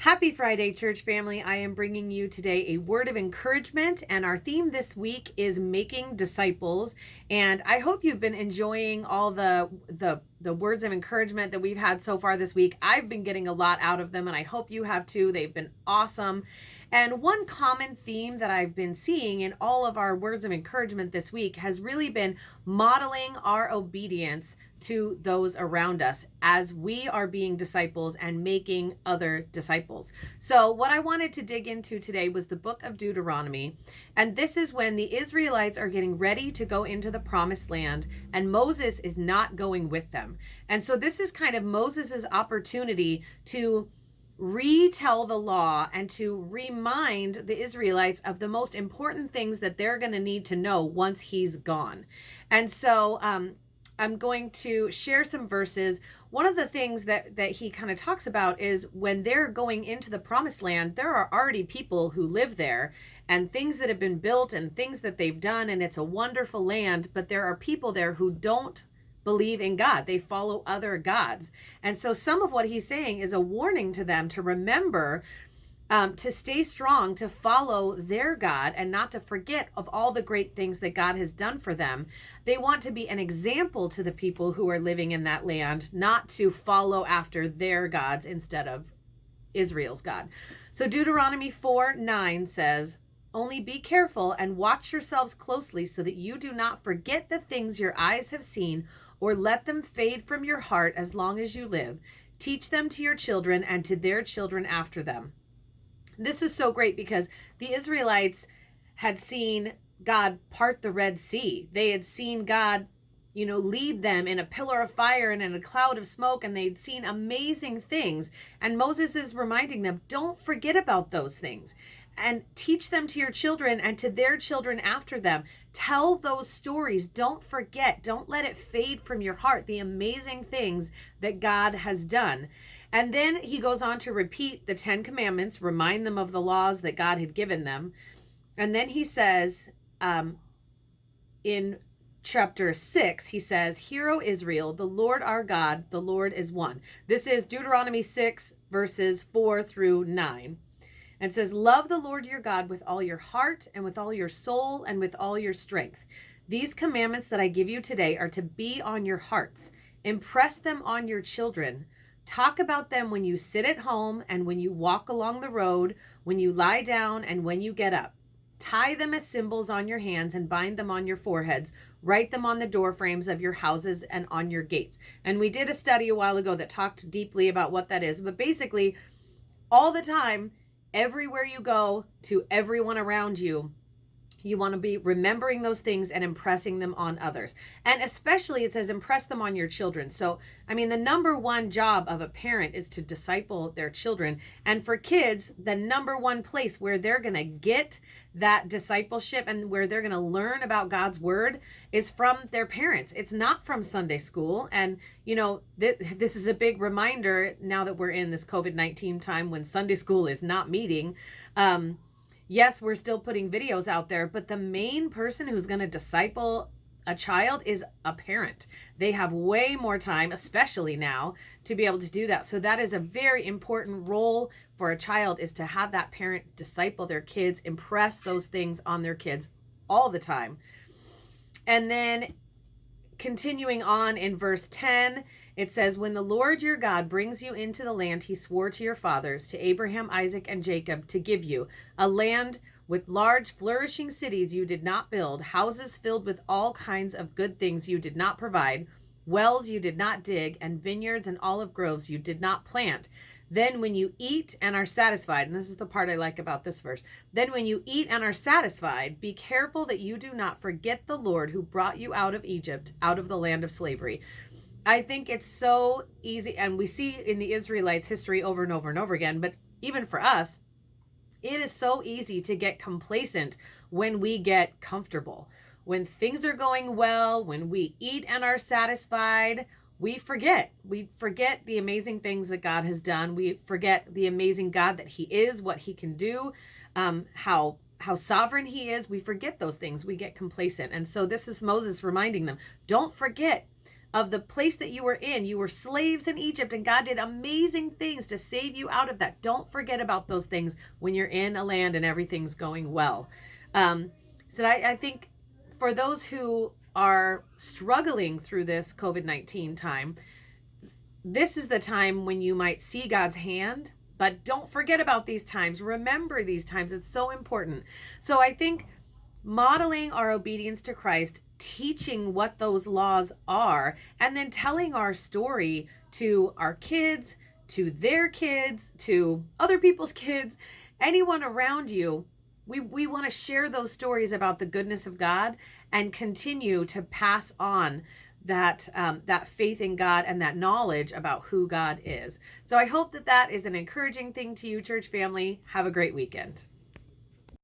Happy Friday, church family. I am bringing you today a word of encouragement, and our theme this week is making disciples. And I hope you've been enjoying all the words of encouragement that we've had so far this week. I've been getting a lot out of them, and I hope you have too. They've been awesome. And one common theme that I've been seeing in all of our words of encouragement this week has really been modeling our obedience to those around us as we are being disciples and making other disciples. So what I wanted to dig into today was the book of Deuteronomy. And this is when the Israelites are getting ready to go into the promised land, and Moses is not going with them. And so this is kind of Moses's opportunity to retell the law and to remind the Israelites of the most important things that they're going to need to know once he's gone. And so I'm going to share some verses. One of the things that he kind of talks about is when they're going into the promised land, there are already people who live there and things that have been built and things that they've done, and it's a wonderful land, but there are people there who don't believe in God. They follow other gods. And so some of what he's saying is a warning to them to remember to stay strong, to follow their God, and not to forget of all the great things that God has done for them. They want to be an example to the people who are living in that land, not to follow after their gods instead of Israel's God. So Deuteronomy 4:9 says, "Only be careful and watch yourselves closely so that you do not forget the things your eyes have seen or let them fade from your heart as long as you live. Teach them to your children and to their children after them." This is so great because the Israelites had seen God part the Red Sea. They had seen God, lead them in a pillar of fire and in a cloud of smoke, and they'd seen amazing things. And Moses is reminding them, don't forget about those things. And teach them to your children and to their children after them. Tell those stories. Don't forget. Don't let it fade from your heart, the amazing things that God has done. And then he goes on to repeat the 10 Commandments, remind them of the laws that God had given them. And then he says, in chapter 6, he says, "Hear, O Israel, the Lord our God, the Lord is one." This is Deuteronomy 6, verses 4-9. And says, "Love the Lord your God with all your heart and with all your soul and with all your strength. These commandments that I give you today are to be on your hearts. Impress them on your children. Talk about them when you sit at home and when you walk along the road, when you lie down and when you get up. Tie them as symbols on your hands and bind them on your foreheads. Write them on the door frames of your houses and on your gates." And we did a study a while ago that talked deeply about what that is. But basically, all the time, everywhere you go, to everyone around you, you want to be remembering those things and impressing them on others. And especially it says impress them on your children. So, the number one job of a parent is to disciple their children. And for kids, the number one place where they're going to get that discipleship and where they're going to learn about God's word is from their parents. It's not from Sunday school. And, this is a big reminder now that we're in this COVID-19 time when Sunday school is not meeting. Yes, we're still putting videos out there, but the main person who's going to disciple a child is a parent. They have way more time, especially now, to be able to do that. So that is a very important role for a child, is to have that parent disciple their kids, impress those things on their kids all the time. And then continuing on in verse 10, it says, "When the Lord your God brings you into the land he swore to your fathers, to Abraham, Isaac, and Jacob, to give you, a land with large flourishing cities you did not build, houses filled with all kinds of good things you did not provide, wells you did not dig, and vineyards and olive groves you did not plant. Then when you eat and are satisfied," and this is the part I like about this verse, "then when you eat and are satisfied, be careful that you do not forget the Lord who brought you out of Egypt, out of the land of slavery." I think it's so easy, and we see in the Israelites' history over and over and over again, but even for us, it is so easy to get complacent when we get comfortable. When things are going well, when we eat and are satisfied, we forget. We forget the amazing things that God has done. We forget the amazing God that he is, what he can do, how sovereign he is. We forget those things. We get complacent. And so this is Moses reminding them, don't forget of the place that you were in. You were slaves in Egypt, and God did amazing things to save you out of that. Don't forget about those things when you're in a land and everything's going well. So I think for those who are struggling through this COVID-19 time, this is the time when you might see God's hand, but don't forget about these times. Remember these times. It's so important. So I think modeling our obedience to Christ, teaching what those laws are, and then telling our story to our kids, to their kids, to other people's kids, anyone around you. We want to share those stories about the goodness of God and continue to pass on that faith in God and that knowledge about who God is. So I hope that is an encouraging thing to you, church family. Have a great weekend.